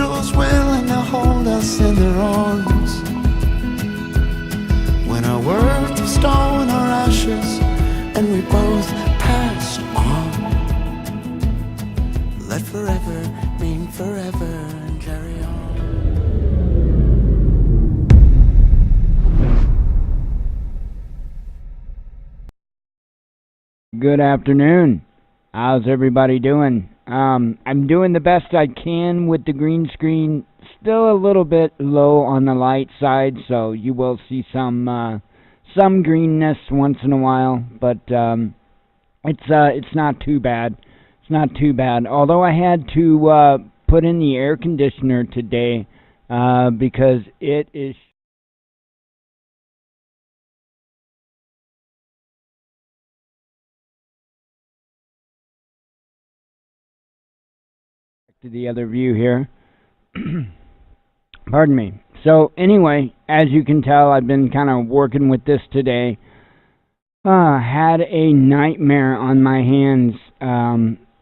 angels willing to hold us in their arms. When our worth of stone or ashes, and we both passed on. Let forever mean forever and carry on. Good afternoon. How's everybody doing? I'm doing the best I can with the green screen. Still a little bit low on the light side, so you will see some greenness once in a while, but it's not too bad. It's not too bad. Although I had to put in the air conditioner today because it is to the other view here. Pardon me. So anyway, as you can tell, I've been kind of working with this today. Had a nightmare on my hands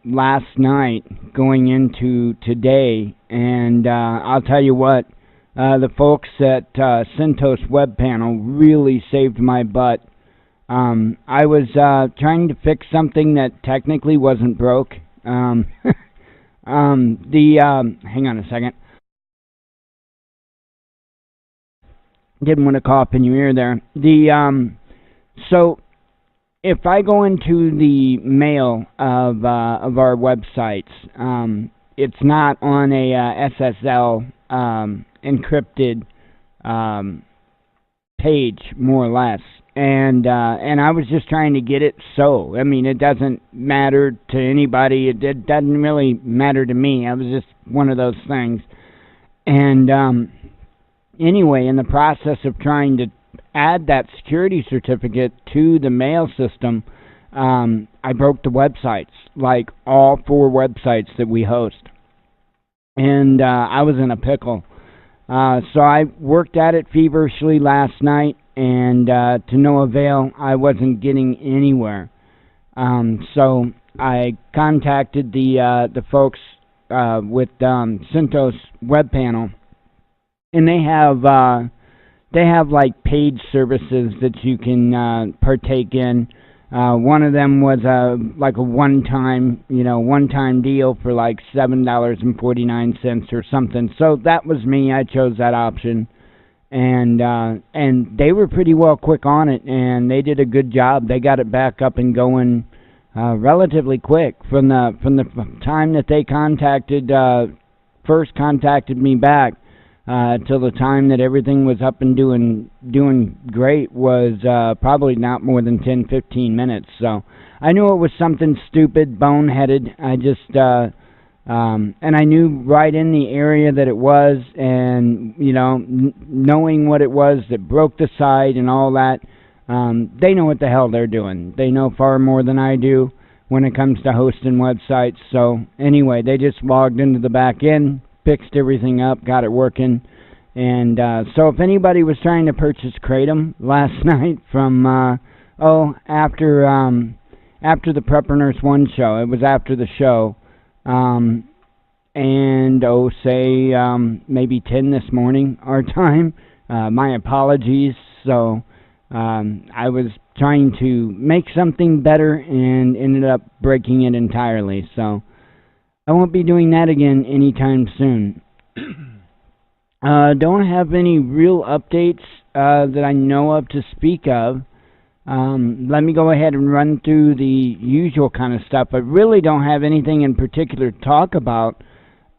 last night going into today, and I'll tell you what, the folks at CentOS Web Panel really saved my butt. I was trying to fix something that technically wasn't broke. Hang on a second. Didn't want to cough in your ear there. So if I go into the mail of our websites, it's not on a SSL encrypted page, more or less. And I was just trying to get it so. I mean, it doesn't matter to anybody. It doesn't really matter to me. I was just one of those things. And anyway, in the process of trying to add that security certificate to the mail system, I broke the websites, like all 4 websites that we host. And I was in a pickle. So I worked at it feverishly last night, and to no avail. I wasn't getting anywhere. So I contacted the folks with CentOS Web Panel, and they have like paid services that you can partake in. One of them was like a one-time deal for like $7.49 or something. So that was me. I chose that option. And they were pretty well quick on it, and they did a good job. They got it back up and going relatively quick from the time that they first contacted me back till the time that everything was up and doing great was probably not more than 10-15 minutes. So I knew it was something stupid, boneheaded. I just and I knew right in the area that it was, and knowing what it was that broke the site and all that, they know what the hell they're doing. They know far more than I do when it comes to hosting websites. So anyway, they just logged into the back end, fixed everything up, got it working. And so if anybody was trying to purchase Kratom last night from after the Prepper Nurse 1 show, it was after the show. Maybe 10 this morning, our time. My apologies. So, I was trying to make something better and ended up breaking it entirely. So, I won't be doing that again anytime soon. Don't have any real updates that I know of to speak of. Let me go ahead and run through the usual kind of stuff. I really don't have anything in particular to talk about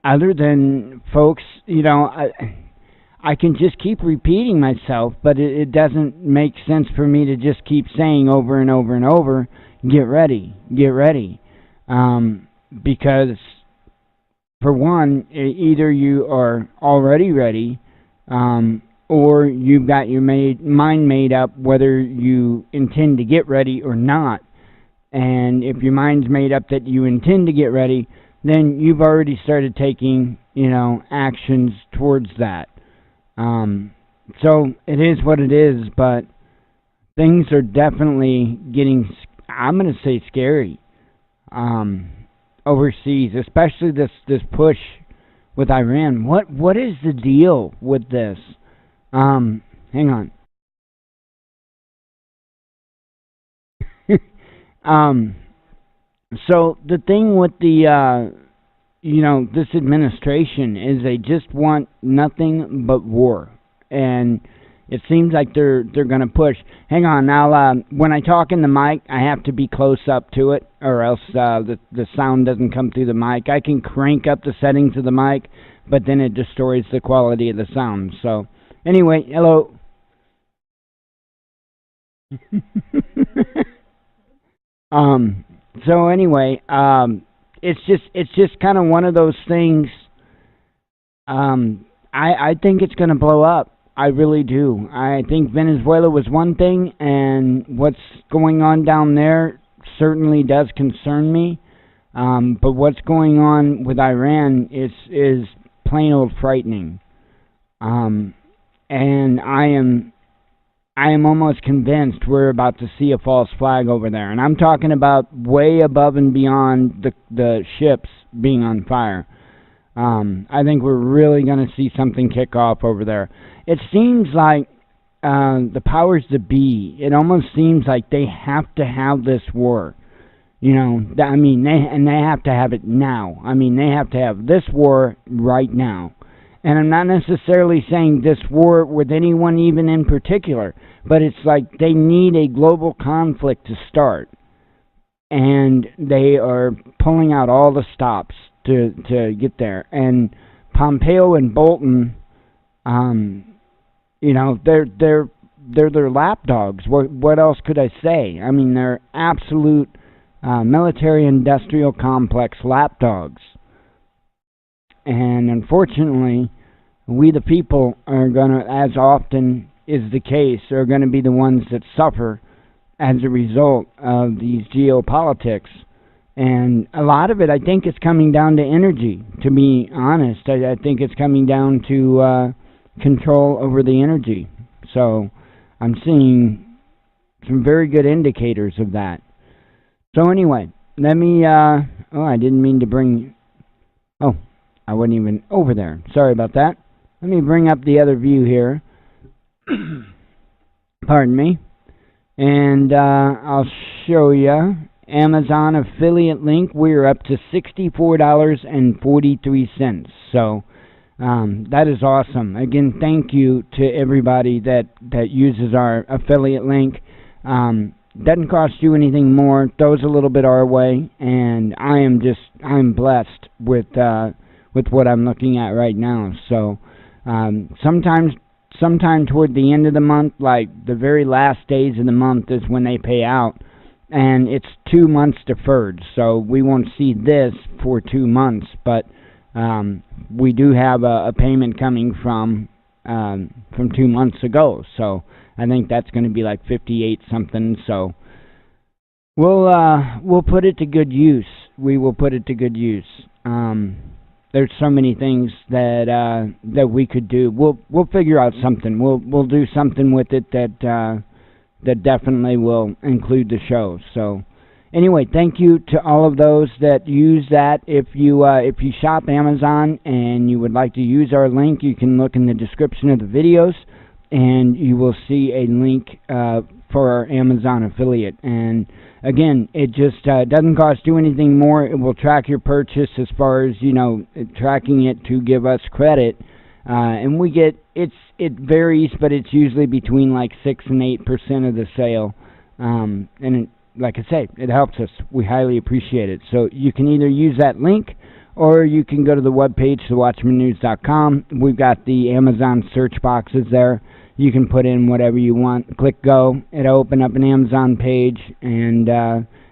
other than, folks, I can just keep repeating myself, but it doesn't make sense for me to just keep saying over and over and over, get ready. Because, for one, either you are already ready, or you've got your mind made up whether you intend to get ready or not. And if your mind's made up that you intend to get ready, then you've already started taking, actions towards that. So it is what it is, but things are definitely getting, I'm going to say, scary overseas, especially this push with Iran. What is the deal with this? Hang on. um, so the thing with the this administration is they just want nothing but war, and it seems like they're going to push. Hang on, now when I talk in the mic, I have to be close up to it, or else the sound doesn't come through the mic. I can crank up the settings of the mic, but then it destroys the quality of the sound. So anyway, hello. um. So anyway, it's just kind of one of those things. I think it's going to blow up. I really do. I think Venezuela was one thing, and what's going on down there certainly does concern me. But what's going on with Iran is plain old frightening. Um, and I am almost convinced we're about to see a false flag over there, and I'm talking about way above and beyond the ships being on fire. I think we're really going to see something kick off over there. It seems like the powers that be. It almost seems like they have to have this war. I mean, they have to have it now. I mean, they have to have this war right now. And I'm not necessarily saying this war with anyone even in particular, but it's like they need a global conflict to start. And they are pulling out all the stops to get there. And Pompeo and Bolton, they're their lapdogs. What else could I say? I mean, they're absolute military-industrial complex lapdogs. And unfortunately, we the people are going to, as often is the case, are going to be the ones that suffer as a result of these geopolitics. And a lot of it, I think, is coming down to energy, to be honest. I think it's coming down to control over the energy. So I'm seeing some very good indicators of that. So anyway, let me, I didn't mean to bring, I wasn't even over there. Sorry about that. Let me bring up the other view here. Pardon me. And I'll show you Amazon affiliate link. We're up to $64.43. So that is awesome. Again, thank you to everybody that uses our affiliate link. Doesn't cost you anything more. Throws a little bit our way, and I'm blessed with what I'm looking at right now. So sometime toward the end of the month, like the very last days of the month, is when they pay out, and it's 2 months deferred. So we won't see this for 2 months, but we do have a payment coming from 2 months ago. So I think that's going to be like 58 something. So we'll put it to good use. We will put it to good use. There's so many things that we could do. We'll figure out something. We'll do something with it that definitely will include the show. So anyway, thank you to all of those that use that. If you shop Amazon and you would like to use our link, you can look in the description of the videos, and you will see a link for our Amazon affiliate. And again, it just doesn't cost you anything more. It will track your purchase as far as, tracking it to give us credit. And we get, it varies, but it's usually between like 6 and 8% of the sale. And it, like I say, it helps us. We highly appreciate it. So you can either use that link, or you can go to the webpage, thewatchmannews.com. We've got the Amazon search boxes there. You can put in whatever you want. Click go. It'll open up an Amazon page, and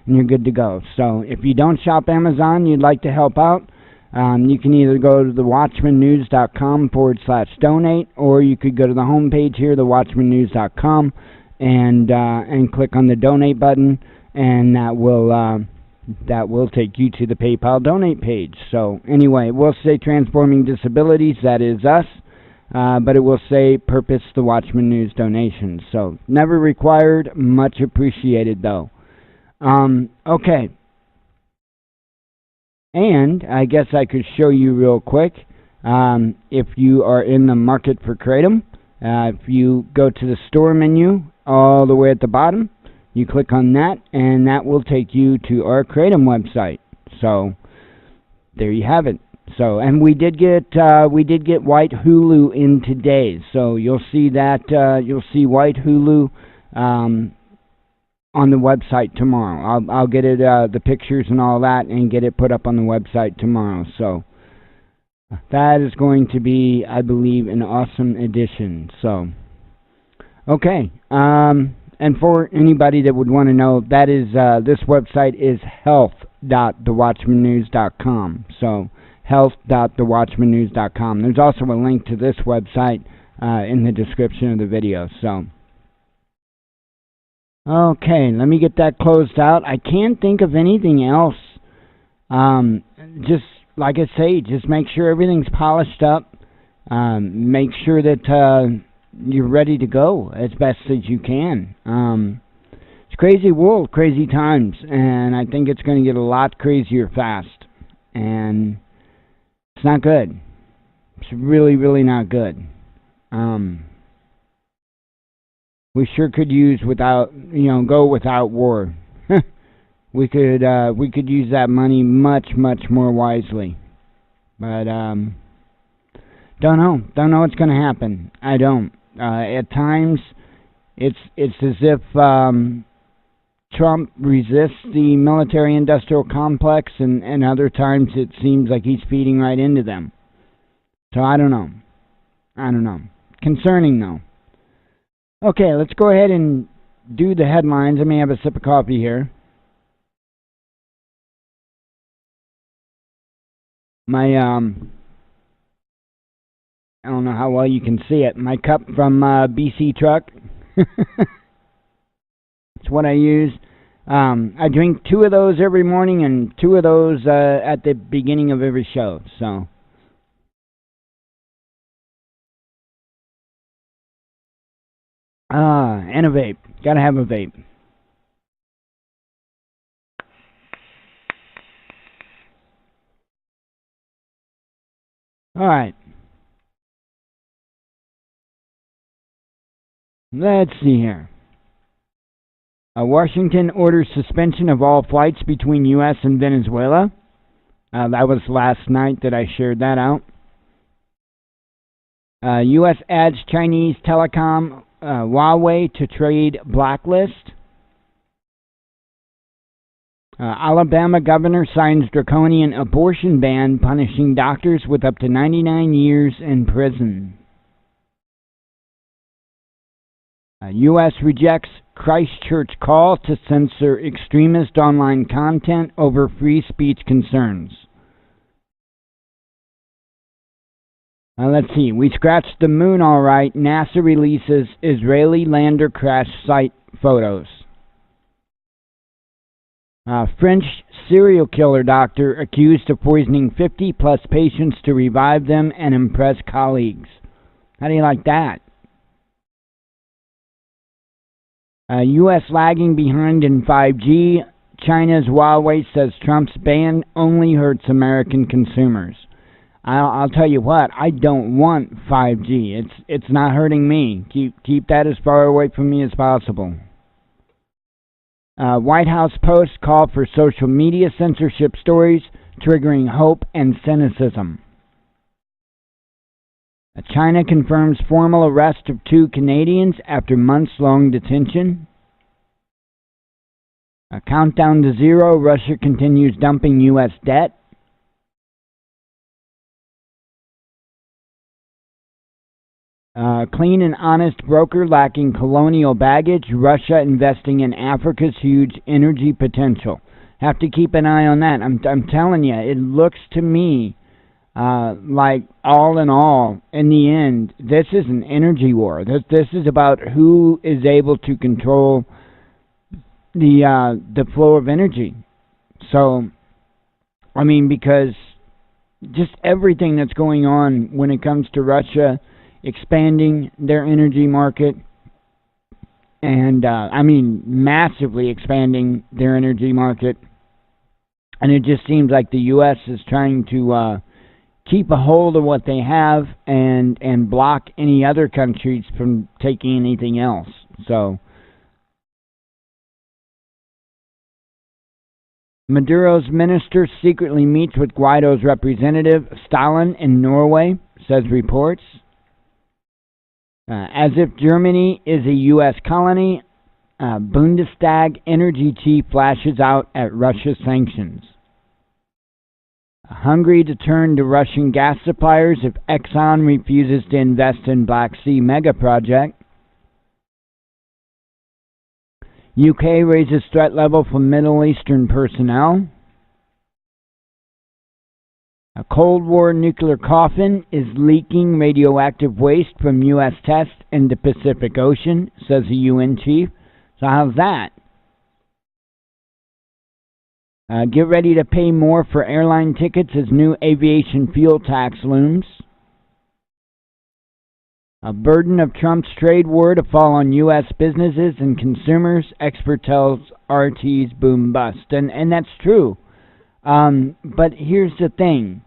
you're good to go. So if you don't shop Amazon, you'd like to help out, you can either go to thewatchmannews.com/donate, or you could go to the homepage here, thewatchmannews.com, and click on the donate button, and that will take you to the PayPal donate page. So anyway, we'll say Transforming Disabilities, that is us. But it will say Purpose the Watchman News donations. So never required, much appreciated though. Okay. And I guess I could show you real quick. If you are in the market for Kratom, if you go to the store menu all the way at the bottom, you click on that, and that will take you to our Kratom website. So there you have it. So, and we did get White Hulu in today. So you'll see that you'll see White Hulu on the website tomorrow. I'll get it the pictures and all that, and get it put up on the website tomorrow. So that is going to be, I believe, an awesome addition. So okay. And for anybody that would want to know, that is this website is health.thewatchmannews.com. So health.thewatchmannews.com. There's also a link to this website in the description of the video. So okay, let me get that closed out. I can't think of anything else. Just like I say, just make sure everything's polished up. Make sure that you're ready to go as best as you can. It's a crazy world, crazy times, and I think it's going to get a lot crazier fast. And it's not good. It's really, really not good. We sure could use go without war. We could use that money much, much more wisely. But don't know what's going to happen. I don't. At times, it's as if Trump resists the military-industrial complex, and other times it seems like he's feeding right into them. So I don't know. Concerning, though. Okay, let's go ahead and do the headlines. Let me have a sip of coffee here. My, I don't know how well you can see it. My cup from BC Truck. It's what I use. I drink 2 of those every morning and 2 of those at the beginning of every show. So and a vape. Gotta have a vape. All right. Let's see here. Washington orders suspension of all flights between U.S. and Venezuela. That was last night that I shared that out. U.S. adds Chinese telecom Huawei to trade blacklist. Alabama governor signs draconian abortion ban punishing doctors with up to 99 years in prison. U.S. rejects Christchurch call to censor extremist online content over free speech concerns. Let's see. We scratched the moon all right. NASA releases Israeli lander crash site photos. French serial killer doctor accused of poisoning 50-plus patients to revive them and impress colleagues. How do you like that? U.S. lagging behind in 5G. China's Huawei says Trump's ban only hurts American consumers. I'll tell you what, I don't want 5G. It's not hurting me. Keep that as far away from me as possible. White House posts call for social media censorship stories, triggering hope and cynicism. China confirms formal arrest of 2 Canadians after months-long detention. A countdown to zero, Russia continues dumping U.S. debt. Clean and honest broker lacking colonial baggage, Russia investing in Africa's huge energy potential. Have to keep an eye on that. I'm telling you, it looks to me like all in all, in the end, this is an energy war. This is about who is able to control the flow of energy. So, I mean, because just everything that's going on when it comes to Russia expanding their energy market, and I mean massively expanding their energy market, and it just seems like the U.S. is trying to keep a hold of what they have and block any other countries from taking anything else. So Maduro's minister secretly meets with Guaido's representative Stalin in Norway, says reports. As if Germany is a U.S. colony, Bundestag energy chief flashes out at Russia's sanctions. Hungary to turn to Russian gas suppliers if Exxon refuses to invest in Black Sea mega project. UK raises threat level for Middle Eastern personnel. A Cold War nuclear coffin is leaking radioactive waste from U.S. tests into Pacific Ocean, says the UN chief. So how's that? Get ready to pay more for airline tickets as new aviation fuel tax looms. A burden of Trump's trade war to fall on U.S. businesses and consumers, expert tells RT's boom bust. And that's true. But here's the thing,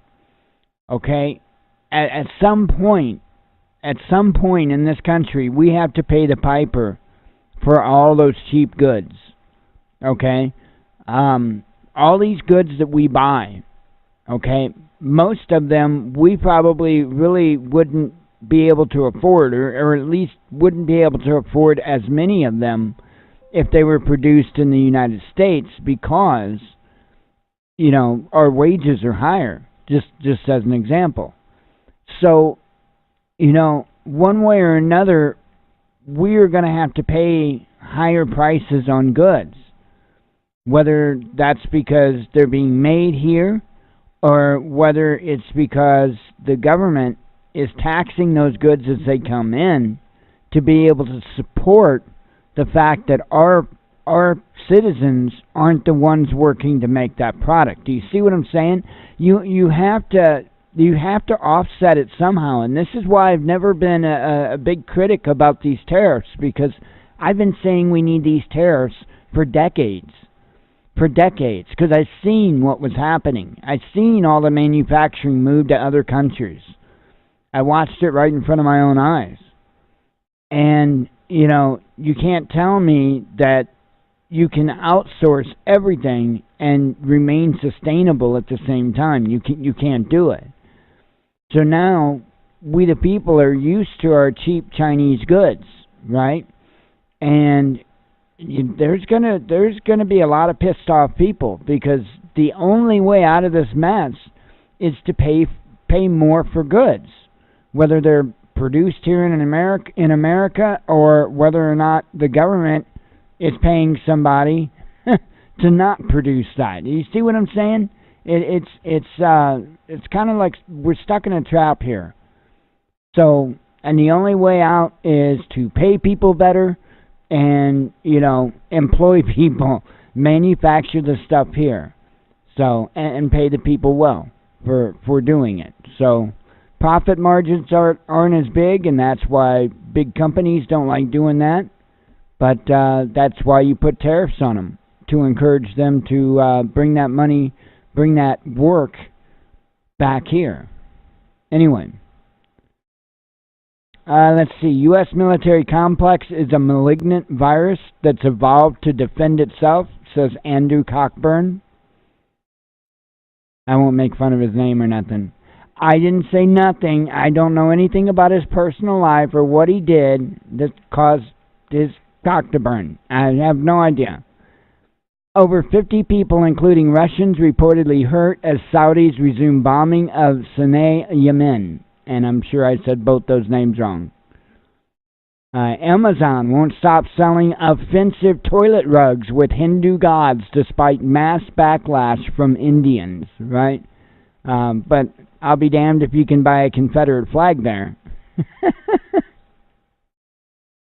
okay? At some point in this country, we have to pay the piper for all those cheap goods, okay? All these goods that we buy, okay, most of them we probably really wouldn't be able to afford, or at least wouldn't be able to afford as many of them if they were produced in the United States, because, you know, our wages are higher, just as an example. So, you know, one way or another, we are going to have to pay higher prices on goods, whether that's because they're being made here or whether it's because the government is taxing those goods as they come in to be able to support the fact that our citizens aren't the ones working to make that product. Do you see what I'm saying? You have to offset it somehow, and this is why I've never been a big critic about these tariffs, because I've been saying we need these tariffs for decades, because I've seen what was happening. I've seen all the manufacturing move to other countries. I watched it right in front of my own eyes. And, you know, you can't tell me that you can outsource everything and remain sustainable at the same time. You can't do it. So now, we the people are used to our cheap Chinese goods, right? And there's gonna be a lot of pissed off people, because the only way out of this mess is to pay more for goods, whether they're produced here in America or whether or not the government is paying somebody to not produce that. You see what I'm saying? It's kind of like we're stuck in a trap here. So, and the only way out is to pay people better and, you know, employ people, manufacture the stuff here. So, and pay the people well for doing it. So, profit margins aren't as big, and that's why big companies don't like doing that. But that's why you put tariffs on them, to encourage them to bring that money, bring that work back here. Anyway, let's see. U.S. military complex is a malignant virus that's evolved to defend itself, says Andrew Cockburn. I won't make fun of his name or nothing. I didn't say nothing. I don't know anything about his personal life or what he did that caused his cock to burn. I have no idea. Over 50 people, including Russians, reportedly hurt as Saudis resume bombing of Sana'a, Yemen. And I'm sure I said both those names wrong. Amazon won't stop selling offensive toilet rugs with Hindu gods despite mass backlash from Indians, right? But I'll be damned if you can buy a Confederate flag there.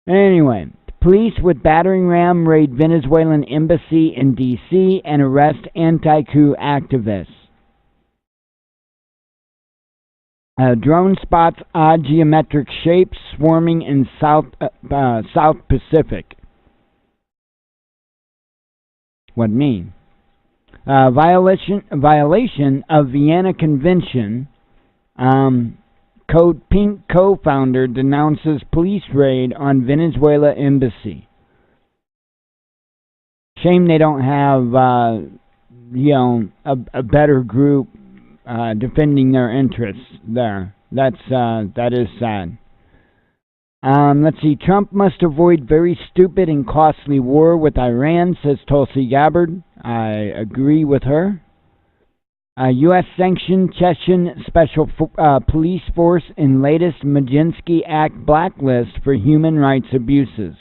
Anyway, police with battering ram raid Venezuelan embassy in D.C. and arrest anti-coup activists. Drone spots odd geometric shapes swarming in South Pacific. What mean? Violation of Vienna Convention Code Pink co-founder denounces police raid on Venezuela embassy. Shame they don't have, a better group defending their interests there. That is sad. Let's see. Trump must avoid very stupid and costly war with Iran, says Tulsi Gabbard. I agree with her. U.S. sanctioned Chechen Special Police Force in latest Magnitsky Act blacklist for human rights abuses.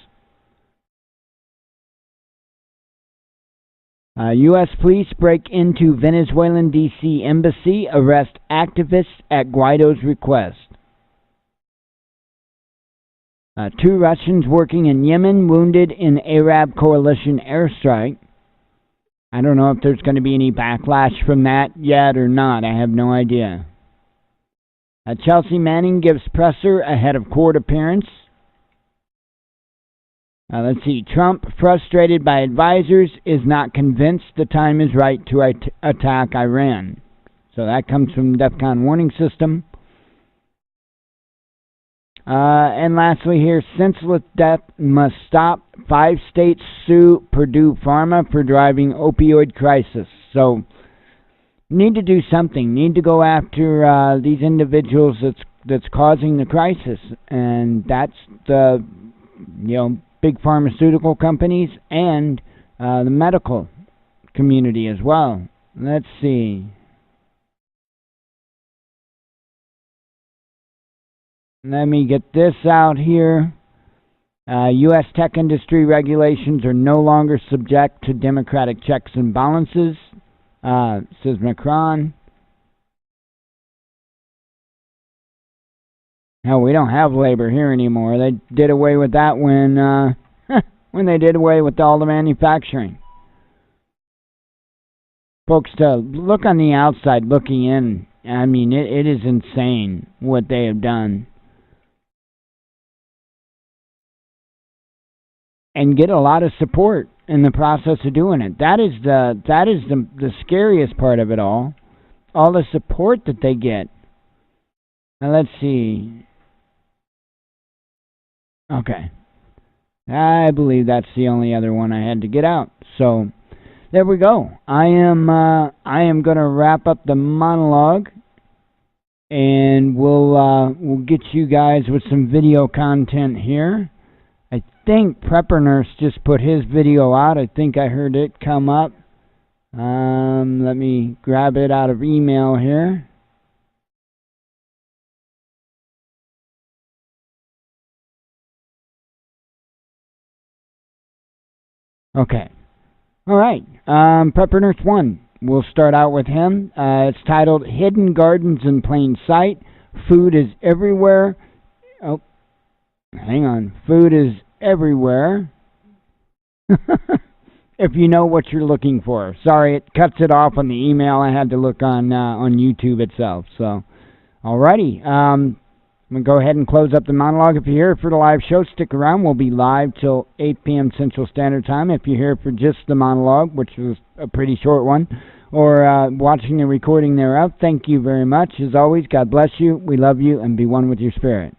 U.S. police break into Venezuelan D.C. embassy, arrest activists at Guaido's request. 2 Russians working in Yemen wounded in Arab coalition airstrike. I don't know if there's going to be any backlash from that yet or not. I have no idea. Chelsea Manning gives presser ahead of court appearance. Let's see. Trump, frustrated by advisors, is not convinced the time is right to attack Iran. So that comes from DEFCON warning system. And lastly here, senseless death must stop. 5 states sue Purdue Pharma for driving opioid crisis. So, need to do something. Need to go after these individuals that's causing the crisis. And that's the, big pharmaceutical companies and the medical community as well. Let's see. Let me get this out here. U.S. tech industry regulations are no longer subject to democratic checks and balances, says Macron. Hell, we don't have labor here anymore. They did away with that when they did away with all the manufacturing. Folks, to look on the outside looking in, I mean, it is insane what they have done. And get a lot of support in the process of doing it. That is the scariest part of it all. All the support that they get. Now let's see. Okay. I believe that's the only other one I had to get out. So there we go. I am going to wrap up the monologue, and we'll get you guys with some video content here. I think Prepper Nurse just put his video out. I think I heard it come up. Let me grab it out of email here. Okay. All right. Prepper Nurse 1. We'll start out with him. It's titled Hidden Gardens in Plain Sight. Food is everywhere. Oh, hang on. Food is everywhere. If you know what you're looking for. Sorry, it cuts it off on the email. I had to look on YouTube itself. So, alrighty. I'm going to go ahead and close up the monologue. If you're here for the live show, stick around. We'll be live till 8 p.m. Central Standard Time. If you're here for just the monologue, which was a pretty short one, or watching the recording thereof, thank you very much. As always, God bless you. We love you, and be one with your spirit.